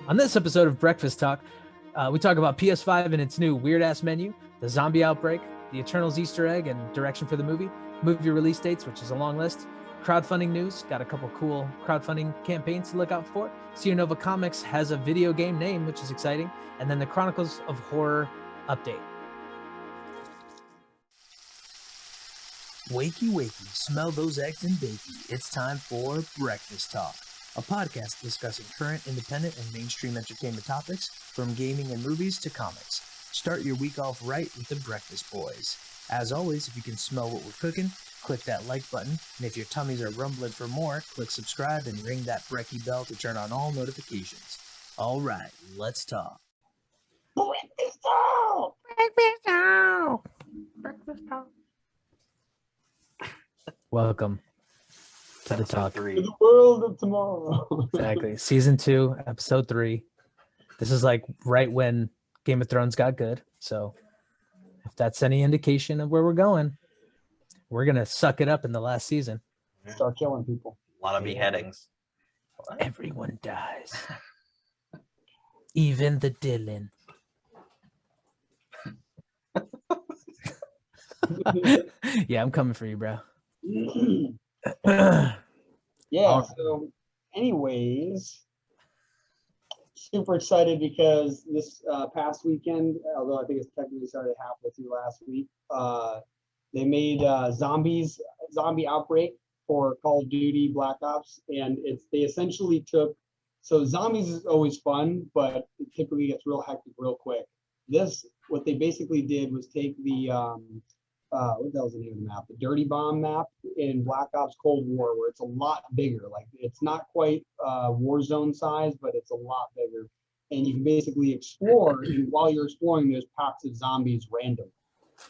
On this episode of Breakfast Talk, we talk about PS5 and its new weird-ass menu, the Zombie Outbreak, the Eternals Easter egg and direction for the movie release dates, which is a long list, crowdfunding news, got a couple cool crowdfunding campaigns to look out for, Sierra Nova Comics has a video game name, which is exciting, and then the Chronicles of Horror update. Wakey, wakey, smell those eggs and bakey. It's time for Breakfast Talk, a podcast discussing current, independent, and mainstream entertainment topics, from gaming and movies to comics. Start your week off right with the Breakfast Boys. As always, if you can smell what we're cooking, click that like button, and if your tummies are rumbling for more, click subscribe and ring that brekkie bell to turn on all notifications. All right, let's talk. Breakfast Talk! Breakfast Talk! Breakfast Talk. Welcome to the talk. To the world of tomorrow. Exactly. Season 2, episode 3. This is like right when Game of Thrones got good. So if that's any indication of where we're going, we're going to suck it up in the last season. Start killing people. A lot of beheadings. Everyone dies. Even the Dylan. Yeah, I'm coming for you, bro. Yeah, so anyways, super excited because this past weekend, although I think it's technically started halfway through last week, they made Zombie Outbreak for Call of Duty Black Ops, and they essentially took, so zombies is always fun, but it typically gets real hectic real quick. What they basically did was take the what the hell's the name of the map? The Dirty Bomb map in Black Ops Cold War, where it's a lot bigger. Like, it's not quite Warzone size, but it's a lot bigger. And you can basically explore, and while you're exploring, there's packs of zombies random.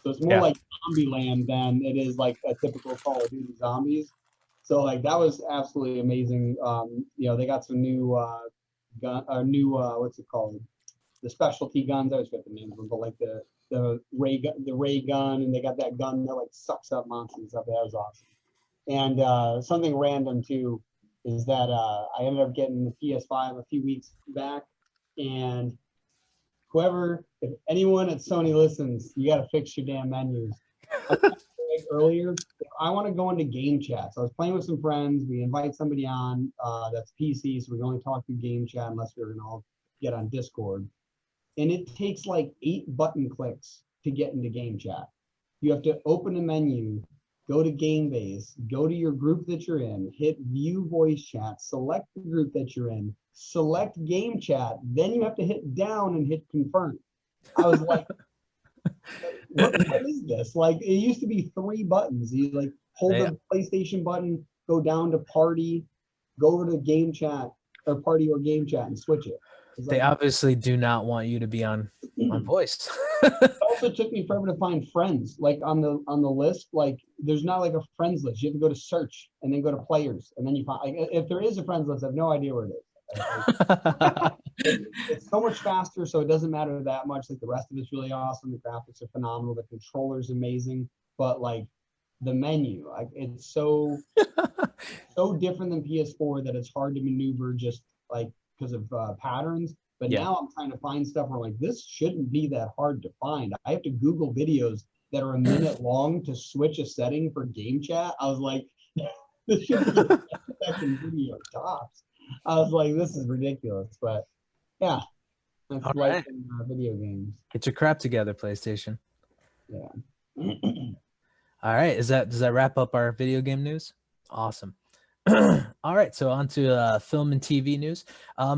So it's more like Zombieland than it is like a typical Call of Duty zombies. So like that was absolutely amazing. They got some new what's it called? The specialty guns. I always forget the names of them, but like the ray gun, and they got that gun that like sucks up monsters and stuff. That was awesome. And something random too is that I ended up getting the PS5 a few weeks back, and if anyone at Sony listens, you got to fix your damn menus. Earlier, I want to go into game chat. So I was playing with some friends. We invite somebody on that's PC, so we can only talk through game chat unless we're gonna all get on Discord. And it takes like 8 button clicks to get into game chat. You have to open a menu, go to game base, go to your group that you're in, hit view voice chat, select the group that you're in, select game chat, then you have to hit down and hit confirm. I was like, what is this? Like, it used to be 3 buttons. You like hold the PlayStation button, go down to party, go over to game chat or party or game chat and switch it. They obviously do not want you to be on voice. It also took me forever to find friends. Like on the list, like there's not like a friends list. You have to go to search and then go to players, and then you find, like, if there is a friends list, I have no idea where it is. It's so much faster, so it doesn't matter that much. Like the rest of it's really awesome. The graphics are phenomenal. The controller's amazing, but like the menu, like it's so different than PS4 that it's hard to maneuver just like because of patterns. But now I'm trying to find stuff where like this shouldn't be that hard to find. I have to Google videos that are a minute long to switch a setting for game chat. I was like, this should be a second video tops. I was like, this is ridiculous. But yeah, that's life in video games. Get your crap together, PlayStation. Yeah. All right, does that wrap up our video game news? Awesome. All right, so on to film and TV news.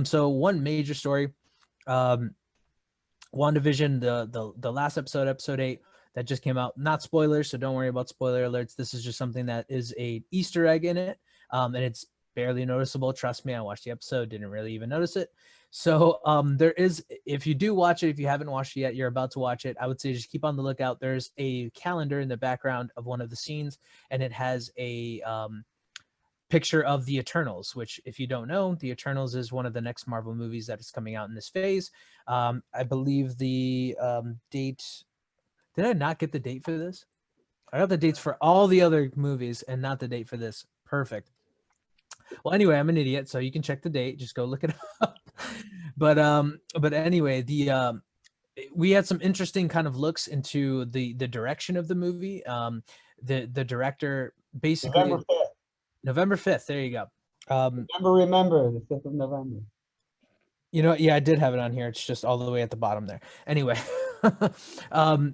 So one major story, WandaVision, the last episode 8 that just came out. Not spoilers, so don't worry about spoiler alerts. This is just something that is a Easter egg in it, and it's barely noticeable. Trust me, I watched the episode, didn't really even notice it. So there is, if you do watch it, if you haven't watched it yet, you're about to watch it, I would say just keep on the lookout. There's a calendar in the background of one of the scenes, and it has a picture of the Eternals, which, if you don't know, the Eternals is one of the next Marvel movies that is coming out in this phase. I believe the date, did I not get the date for this? I got the dates for all the other movies and not the date for this. Perfect. Well, anyway, I'm an idiot, so you can check the date. Just go look it up. But anyway, we had some interesting kind of looks into the direction of the movie. The director basically November 5th. November 5th. There you go. Remember, the 5th of November. You know, yeah, I did have it on here. It's just all the way at the bottom there. Anyway,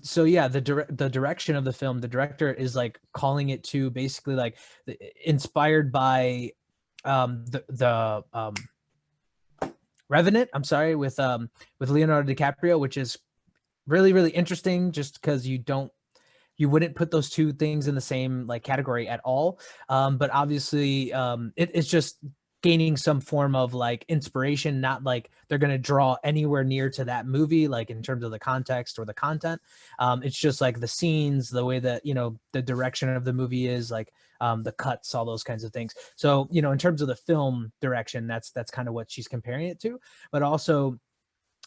so yeah, the direction of the film, the director is like calling it to basically like inspired by the Revenant. I'm sorry, with Leonardo DiCaprio, which is really really interesting, just because you wouldn't put those two things in the same like category at all. But obviously, it's just gaining some form of like inspiration, not like they're going to draw anywhere near to that movie, like in terms of the context or the content. It's just like the scenes, the way that, you know, the direction of the movie is like, the cuts, all those kinds of things. So, you know, in terms of the film direction, that's kind of what she's comparing it to. But also,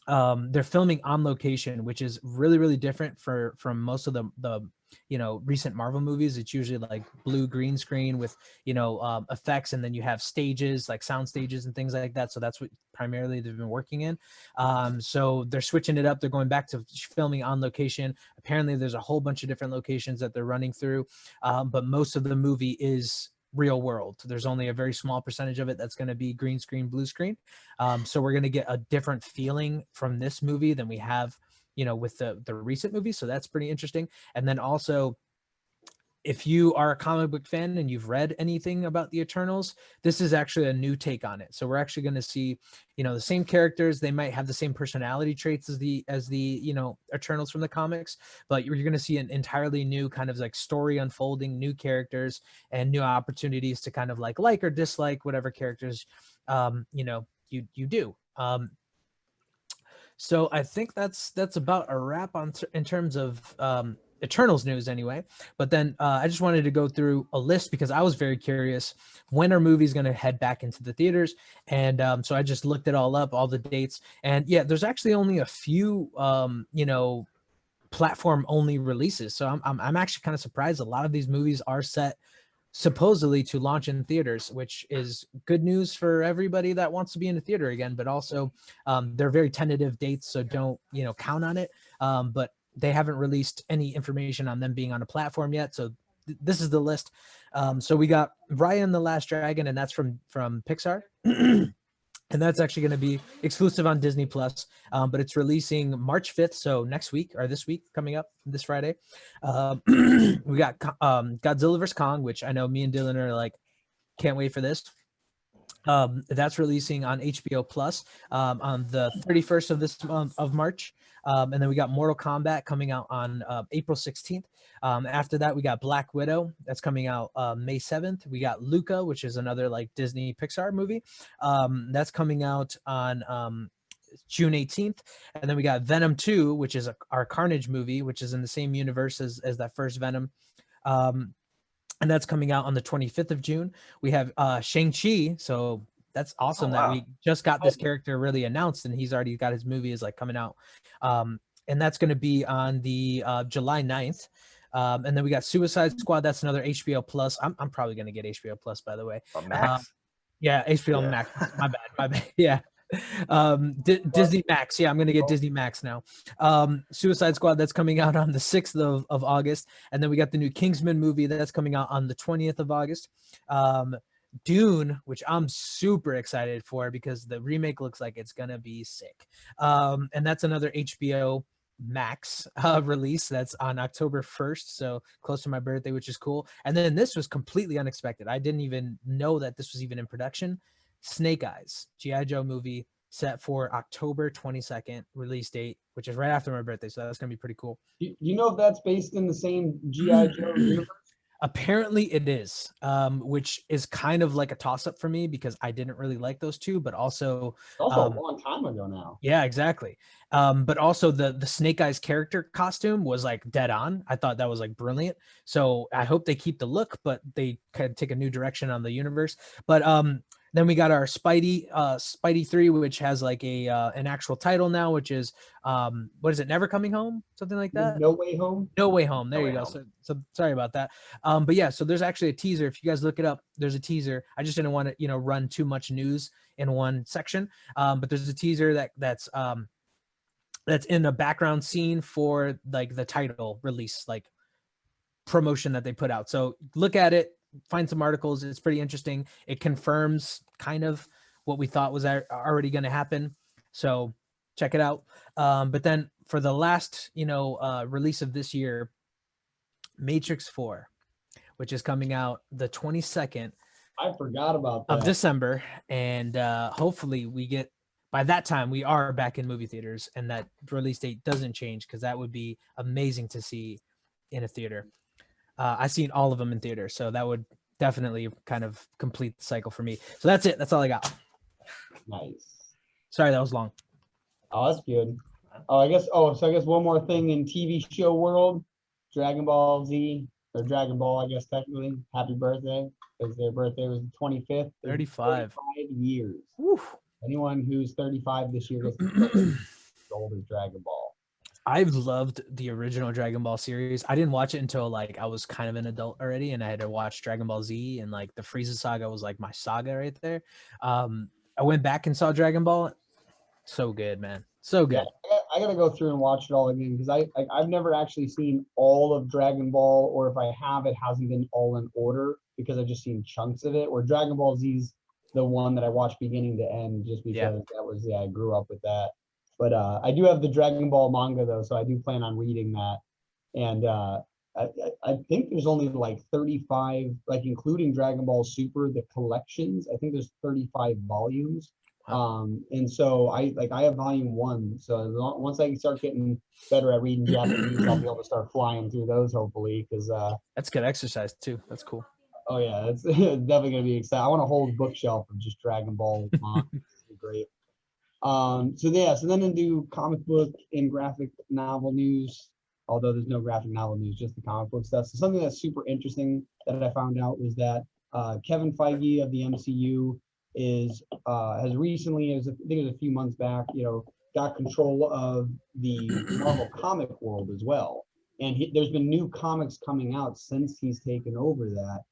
they're filming on location, which is really really different from most of the you know recent Marvel movies. It's usually like blue green screen with, you know, effects, and then you have stages like sound stages and things like that. So that's what primarily they've been working in. So they're switching it up. They're going back to filming on location. Apparently there's a whole bunch of different locations that they're running through, but most of the movie is real world. There's only a very small percentage of it that's going to be green screen, blue screen. So we're going to get a different feeling from this movie than we have, you know, with the recent movie. So that's pretty interesting. And then also, if you are a comic book fan and you've read anything about the Eternals, this is actually a new take on it. So we're actually going to see, you know, the same characters. They might have the same personality traits as the you know, Eternals from the comics, but you're going to see an entirely new kind of like story unfolding, new characters and new opportunities to kind of like or dislike whatever characters you know you do. So I think that's about a wrap on in terms of Eternals news anyway. But then I just wanted to go through a list because I was very curious, when are movies going to head back into the theaters? And so I just looked it all up, all the dates. And yeah, there's actually only a few, you know, platform only releases. So I'm actually kind of surprised. A lot of these movies are set supposedly to launch in theaters, which is good news for everybody that wants to be in a theater again. But also, they're very tentative dates, so don't, you know, count on it. But they haven't released any information on them being on a platform yet. So this is the list. So we got Raya and the Last Dragon, and that's from Pixar. And that's actually going to be exclusive on Disney Plus, but it's releasing March 5th, so next week or this week, coming up this Friday. We got Godzilla vs. Kong, which I know me and Dylan are like, can't wait for this. That's releasing on HBO Plus on the 31st of this month of March. And then we got Mortal Kombat coming out on April 16th. After that, we got Black Widow. That's coming out May 7th. We got Luca, which is another like Disney Pixar movie. That's coming out on June 18th. And then we got Venom 2, which is our Carnage movie, which is in the same universe as that first Venom. And that's coming out on the 25th of June. We have Shang-Chi. So that's awesome that we just got this character really announced, and he's already got his movie is like coming out. And that's going to be on the July 9th. And then we got Suicide Squad. That's another HBO Plus. I'm probably going to get HBO Plus, by the way. Max? Yeah, HBO Max. My bad. Yeah. Disney Max. Yeah, I'm gonna get Disney Max now. Suicide Squad, that's coming out on the 6th of August, and then we got the new Kingsman movie that's coming out on the 20th of August. Dune, which I'm super excited for because the remake looks like it's gonna be sick. And that's another HBO Max release that's on October 1st, so close to my birthday, which is cool. And then this was completely unexpected. I didn't even know that this was even in production. Snake Eyes, G.I. Joe movie, set for October 22nd release date, which is right after my birthday, so that's gonna be pretty cool. You know if that's based in the same G.I. Joe universe? Apparently it is, which is kind of like a toss-up for me because I didn't really like those two, but also It's also a long time ago now. Yeah, exactly. But also the Snake Eyes character costume was like dead on. I thought that was like brilliant. So I hope they keep the look, but they kind of take a new direction on the universe. But Then we got our Spidey 3, which has like a an actual title now, which is what is it? Never Coming Home, something like that. No Way Home. No Way Home. There No you Way go. Home. So sorry about that. But yeah, so there's actually a teaser. If you guys look it up, there's a teaser. I just didn't want to run too much news in one section. But there's a teaser that's in a background scene for like the title release, like promotion that they put out. So look at it, find some articles. It's pretty interesting. It confirms kind of what we thought was already going to happen. So check it out. But then for the last, release of this year, Matrix 4, which is coming out the 22nd I forgot about that. of December. And hopefully by that time, we are back in movie theaters and that release date doesn't change, because that would be amazing to see in a theater. I've seen all of them in theater, so that would definitely kind of complete the cycle for me. So that's it. That's all I got. Nice. Sorry, that was long. Oh, that's good. So I guess one more thing in TV show world, Dragon Ball Z, or Dragon Ball, I guess technically. Happy birthday, because their birthday was the 25th. 35. 35 years. Woo. Anyone who's 35 this year gets as old as Dragon Ball. I've loved the original Dragon Ball series. I didn't watch it until like I was kind of an adult already, and I had to watch Dragon Ball Z, and like the Frieza saga was like my saga right there. I went back and saw Dragon Ball. So good, man. So good. Yeah, I gotta go through and watch it all again, because I've never actually seen all of Dragon Ball, or if I have, it hasn't been all in order, because I've just seen chunks of it. Or Dragon Ball Z's the one that I watched beginning to end, just because I grew up with that. But I do have the Dragon Ball manga though, so I do plan on reading that. And I think there's only like 35, like including Dragon Ball Super, the collections. I think there's 35 volumes. And so I have volume 1. So once I start getting better at reading Japanese, I'll be able to start flying through those, hopefully, because that's good exercise too. That's cool. Oh yeah, it's definitely gonna be exciting. I want a whole bookshelf of just Dragon Ball manga. It's great. So then into comic book and graphic novel news, although there's no graphic novel news, just the comic book stuff. So something that's super interesting that I found out was that Kevin Feige of the MCU has recently, I think it was a few months back, got control of the Marvel comic world as well. And there's been new comics coming out since he's taken over that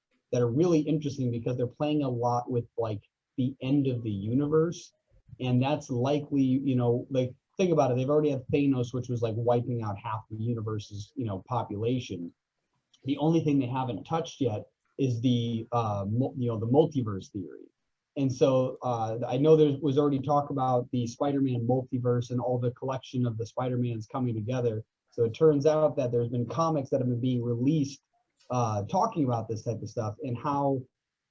are really interesting, because they're playing a lot with like the end of the universe. And that's likely, like, think about it. They've already had Thanos, which was like wiping out half the universe's, population. The only thing they haven't touched yet is the multiverse theory. And so I know there was already talk about the Spider-Man multiverse and all the collection of the Spider-Mans coming together. So it turns out that there's been comics that have been being released talking about this type of stuff, and how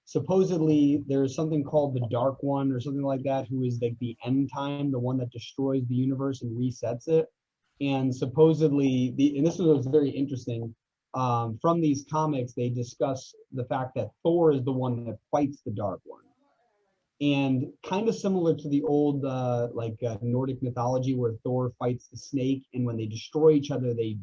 supposedly there's something called the Dark One or something like that, who is like the end time, the one that destroys the universe and resets it. And supposedly, and this was very interesting, from these comics, they discuss the fact that Thor is the one that fights the Dark One. And kind of similar to the old Nordic mythology, where Thor fights the snake, and when they destroy each other, they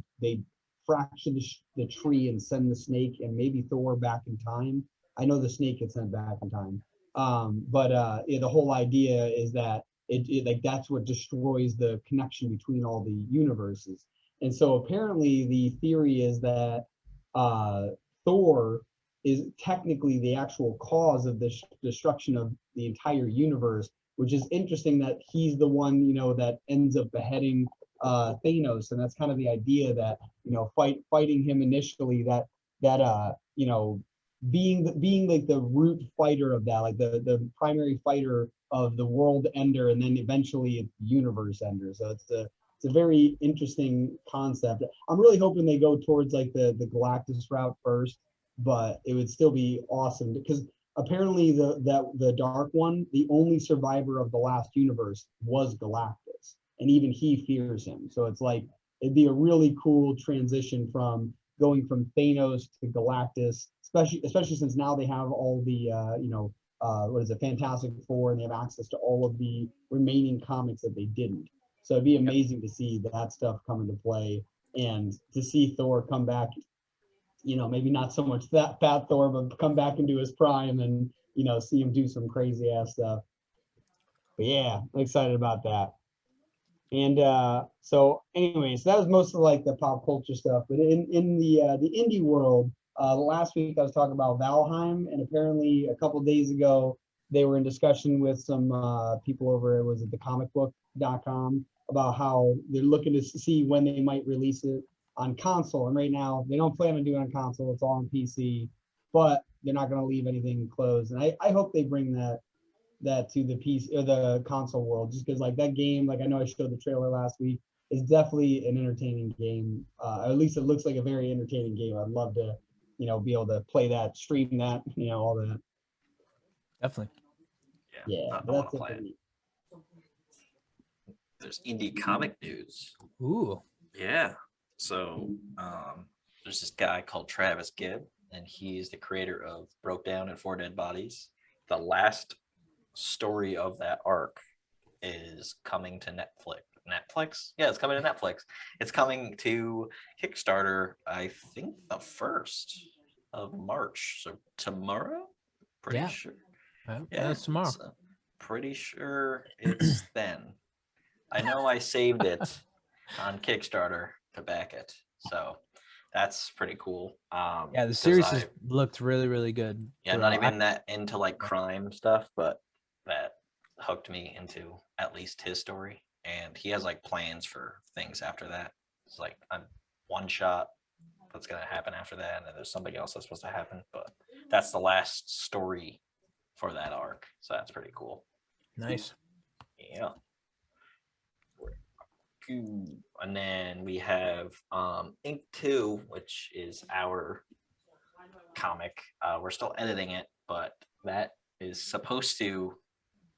fracture the tree and send the snake and maybe Thor back in time. I know the snake gets sent back in time. But the whole idea is that it that's what destroys the connection between all the universes. And so apparently the theory is that Thor is technically the actual cause of the destruction of the entire universe, which is interesting that he's the one, that ends up beheading Thanos. And that's kind of the idea that, fighting him initially, that being like the root fighter of that, like the primary fighter of the world ender, and then eventually it's universe ender. So it's a very interesting concept. I'm really hoping they go towards like the Galactus route first, but it would still be awesome, because apparently the Dark One, the only survivor of the last universe, was Galactus, and even he fears him. So it's like it'd be a really cool transition from going from Thanos to Galactus, especially since now they have all the Fantastic Four, and they have access to all of the remaining comics that they didn't. So it'd be amazing to see that stuff come into play, and to see Thor come back, maybe not so much that fat Thor, but come back into his prime and see him do some crazy ass stuff. But yeah, I'm excited about that. And so anyways, that was most of like the pop culture stuff. But in the indie world, last week I was talking about Valheim, and apparently a couple days ago they were in discussion with some people over at the comicbook.com about how they're looking to see when they might release it on console. And right now they don't plan on doing it on console, it's all on PC, but they're not going to leave anything closed. And I hope they bring that to the PC or the console world, just because like that game, like I know I showed the trailer last week, is definitely an entertaining game. At least it looks like a very entertaining game. I'd love to, be able to play that, stream that, all that. Definitely. Yeah, I that's want to it. play it. There's indie comic news. Ooh. Yeah. So there's this guy called Travis Gibb, and he's the creator of Broke Down and Four Dead Bodies. The last story of that arc is coming to Netflix. Yeah, it's coming to Netflix. It's coming to Kickstarter, I think the 1st of March, so tomorrow. Pretty sure. Yeah, that's tomorrow. So pretty sure it's then. I know I saved it on Kickstarter to back it, so that's pretty cool. Yeah, the series has looked really, really good. Yeah, I'm not even that into like crime stuff, but that hooked me into at least his story. And he has like plans for things after that. It's like a one shot that's gonna happen after that, and then there's something else that's supposed to happen. But that's the last story for that arc, so that's pretty cool. Nice. Yeah. And then we have Ink 2, which is our comic. We're still editing it, but that is supposed to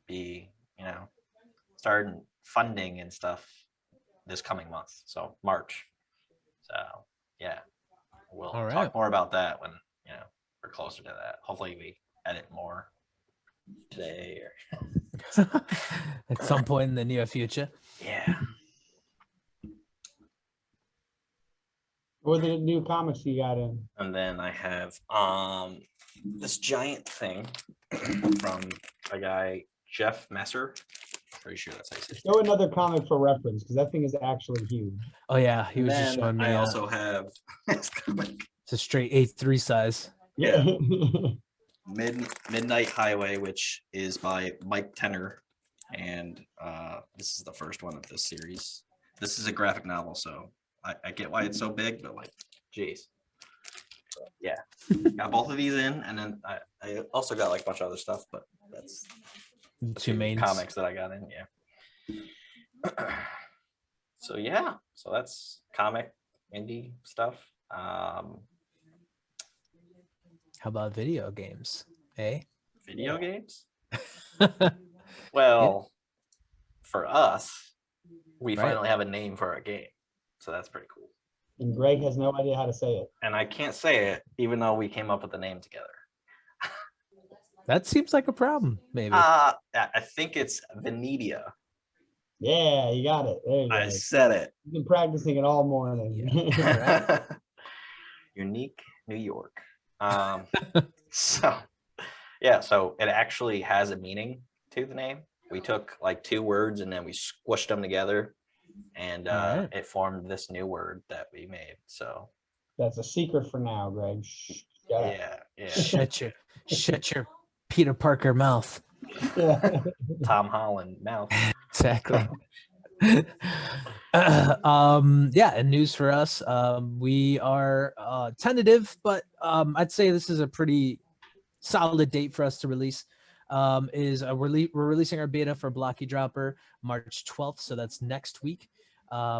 be, starting funding and stuff this coming month. So March. So yeah, we'll talk more about that when, we're closer to that. Hopefully we edit more today or at some point in the near future. Yeah. What are the new comics you got in? And then I have this giant thing from a guy, Jeff Messer. Pretty sure that's how you say it. Show another comic for reference, because that thing is actually huge. Oh yeah, he was just showing me. I also have this comic. It's a straight A3 size. Yeah. Midnight Highway, which is by Mike Tenner, and this is the first one of this series. This is a graphic novel, so I get why it's so big, but like, geez. So, yeah, got both of these in, and then I also got like a bunch of other stuff, but that's two main comics that I got in. Yeah. So yeah, so that's comic indie stuff. How about video games? Video games? Well, for us, we finally have a name for our game. So that's pretty cool. And Greg has no idea how to say it. And I can't say it, even though we came up with the name together. That seems like a problem, maybe. I think it's Venetia. Yeah, you got it. There you go. I said it. You've been practicing it all morning. Yeah. Unique New York. So it actually has a meaning to the name. We took like two words and then we squished them together, and it formed this new word that we made. So that's a secret for now, Greg. Shh, yeah. Shut your Peter Parker mouth. Tom Holland mouth. Exactly. And news for us. We are tentative, but I'd say this is a pretty solid date for us to release. We're releasing our beta for Blocky Dropper March 12th, so that's next week,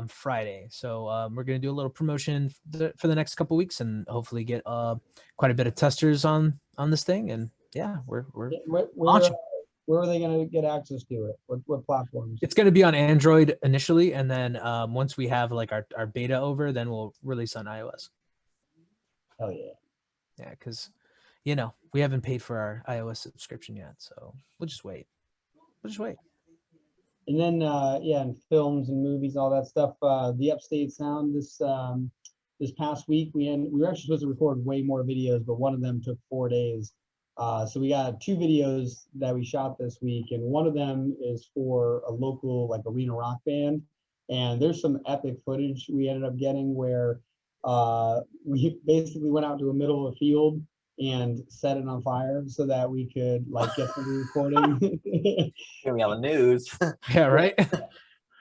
Friday. So we're gonna do a little promotion for the next couple weeks, and hopefully get quite a bit of testers on this thing. And yeah, we're launching. Where are they going to get access to it? What platforms? It's going to be on Android initially, and then once we have like our beta over, then we'll release on iOS. Oh yeah. Yeah, because we haven't paid for our iOS subscription yet, so we'll just wait. And then and films and movies, all that stuff. The Upstate Sound this past week, we were actually supposed to record way more videos, but one of them took 4 days. So we got 2 videos that we shot this week, and one of them is for a local like arena rock band. And there's some epic footage we ended up getting where we basically went out to the middle of a field and set it on fire so that we could like get the recording. Here we have the news. Yeah, right.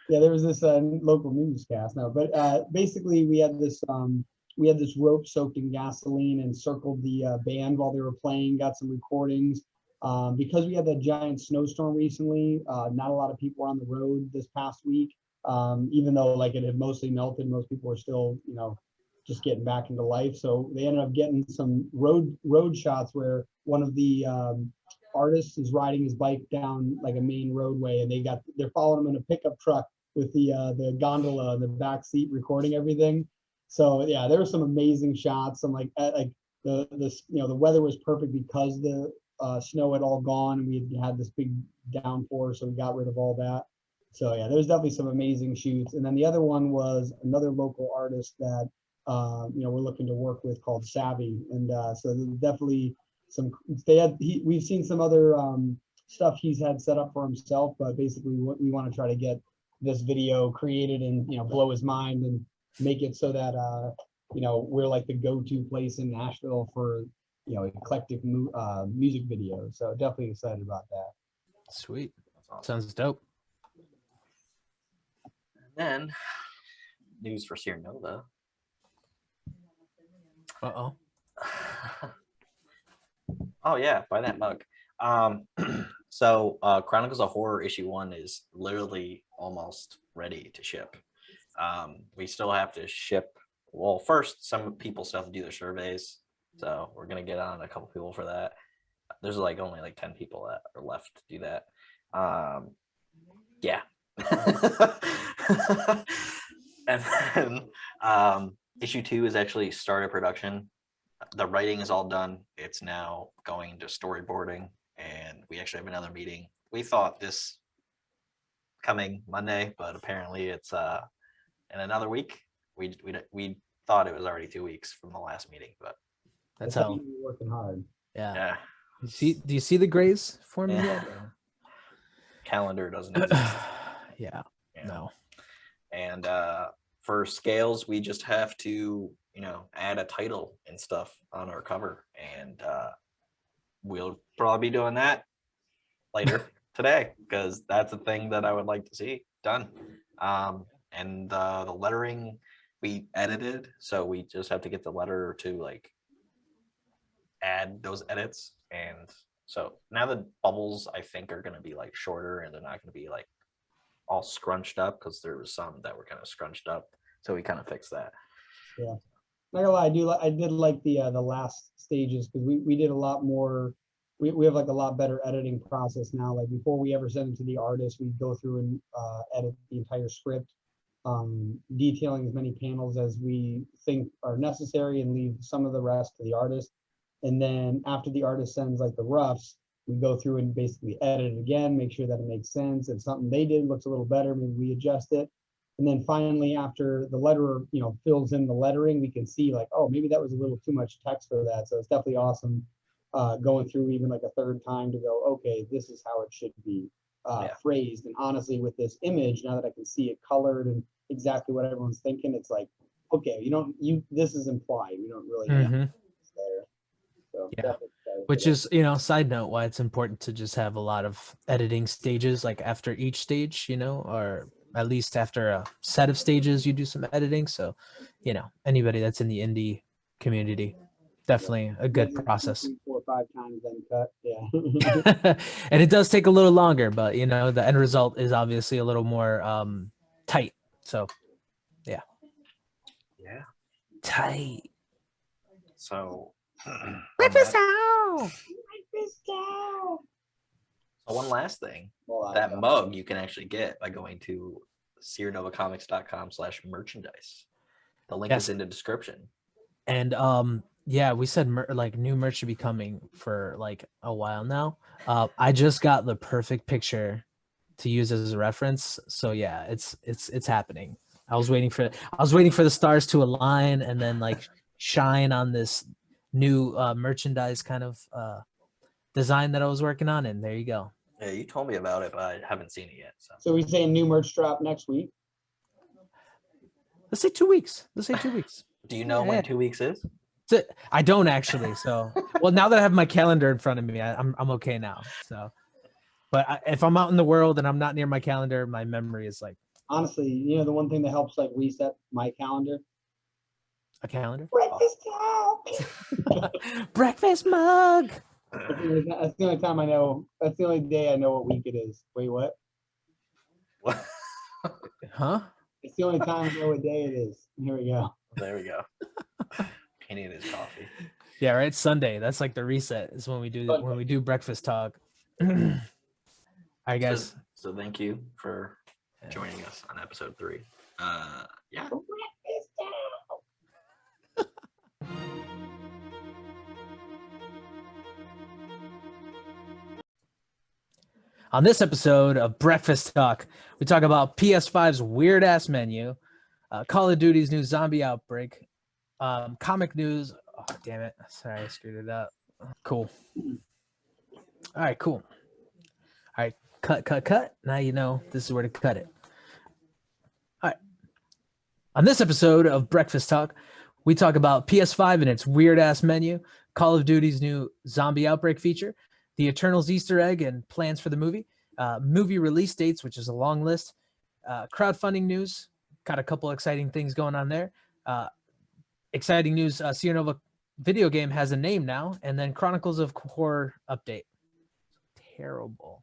Yeah, there was this local newscast now, but basically we had this rope soaked in gasoline and circled the band while they were playing, got some recordings. Because we had that giant snowstorm recently, not a lot of people were on the road this past week. Even though like it had mostly melted, most people were still, you know, just getting back into life. So they ended up getting some road shots where one of the artists is riding his bike down like a main roadway, and they're following him in a pickup truck with the gondola in the back seat recording everything. So yeah, there were some amazing shots. And like the you know, the weather was perfect because the snow had all gone and we had this big downpour, so we got rid of all that. So yeah, there's definitely some amazing shoots. And then the other one was another local artist that you know, we're looking to work with called Savvy. And so definitely we've seen some other stuff he's had set up for himself, but basically we want to try to get this video created and, you know, blow his mind and make it so that you know, we're like the go-to place in Nashville for, you know, eclectic music videos. So definitely excited about that. Sweet. Awesome. Sounds dope. And then news for Sierra Nova. Uh-oh. Oh yeah, buy that mug. So Chronicles of Horror issue 1 is literally almost ready to ship. We still have to ship. Well, first, some people still have to do their surveys, so we're gonna get on a couple people for that. There's like only like 10 people that are left to do that. Yeah. And then issue 2 is actually started production. The writing is all done. It's now going to storyboarding, and we actually have another meeting. We thought this coming Monday, but apparently it's in another week. We thought it was already 2 weeks from the last meeting, but That's how. You're working hard. Yeah. yeah, Do you see the grays for me Yeah. yet? calendar doesn't exist. Yeah. Yeah. No. And for scales, we just have to, you know, add a title and stuff on our cover, and we'll probably be doing that later today, because that's a thing that I would like to see done. And the lettering we edited, so we just have to get the letter to like add those edits. And so now the bubbles, I think, are going to be like shorter, and they're not going to be like all scrunched up, because there was some that were kind of scrunched up, so we kind of fixed that. Yeah, not gonna lie, I did like the last stages, because we did a lot more. We have like a lot better editing process now. Like before we ever send it to the artist, we go through and edit the entire script, detailing as many panels as we think are necessary, and leave some of the rest to the artist. And then after the artist sends like the roughs, we go through and basically edit it again, make sure that it makes sense. If something they did looks a little better, maybe we adjust it. And then finally, after the letterer, you know, fills in the lettering, we can see like, oh, maybe that was a little too much text for that. So it's definitely awesome going through even like a third time to go, okay, this is how it should be phrased. And honestly, with this image, now that I can see it colored and exactly what everyone's thinking, it's like, okay, this is implied. We don't really know it's there. So Yeah. Which is, you know, side note, why it's important to just have a lot of editing stages, like after each stage, you know, or at least after a set of stages, you do some editing. So, you know, anybody that's in the indie community, definitely a good process. 3, 4, 5 times then cut. Yeah. And it does take a little longer, but you know, the end result is obviously a little more tight. So, yeah. Yeah. Tight. So. So one last thing, Well, that mug you can actually get by going to SierraNovaComics.com/merchandise. The link is in the description. And yeah, we said like new merch should be coming for like a while now. I just got the perfect picture to use as a reference. So yeah, it's happening. I was waiting for the stars to align and then like shine on this new merchandise kind of design that I was working on, and there you go. Yeah, you told me about it, but I haven't seen it yet. So So we saying new merch drop next week. Let's say 2 weeks. Let's say 2 weeks. do you know Yeah. when 2 weeks is? I don't actually. So, well, now that I have my calendar in front of me, I'm okay now. So, but if I'm out in the world and I'm not near my calendar, my memory is like Honestly, you know, the one thing that helps like reset my calendar. a calendar. Breakfast time. Breakfast mug. That's the only time I know. That's the only day I know what week it is. Wait, what? What? Huh? It's the only time I know what day it is. Here we go. There we go. Penny and his coffee. Yeah, right. Sunday. That's like the reset. Is when we do breakfast talk. All right, guys. So thank you for joining us on episode 3. Yeah. Breakfast time. On this episode of Breakfast Talk, we talk about PS5's weird ass menu, Call of Duty's new Zombie Outbreak, comic news. Oh, damn it. Sorry, I screwed it up. Cool. All right, cool. All right, cut. Now you know this is where to cut it. All right. On this episode of Breakfast Talk, we talk about PS5 and its weird ass menu, Call of Duty's new Zombie Outbreak feature, the Eternals Easter egg and plans for the movie, movie release dates, which is a long list, crowdfunding news, got a couple exciting things going on there. Exciting news, Sierra Nova video game has a name now, and then Chronicles of Horror update. Terrible.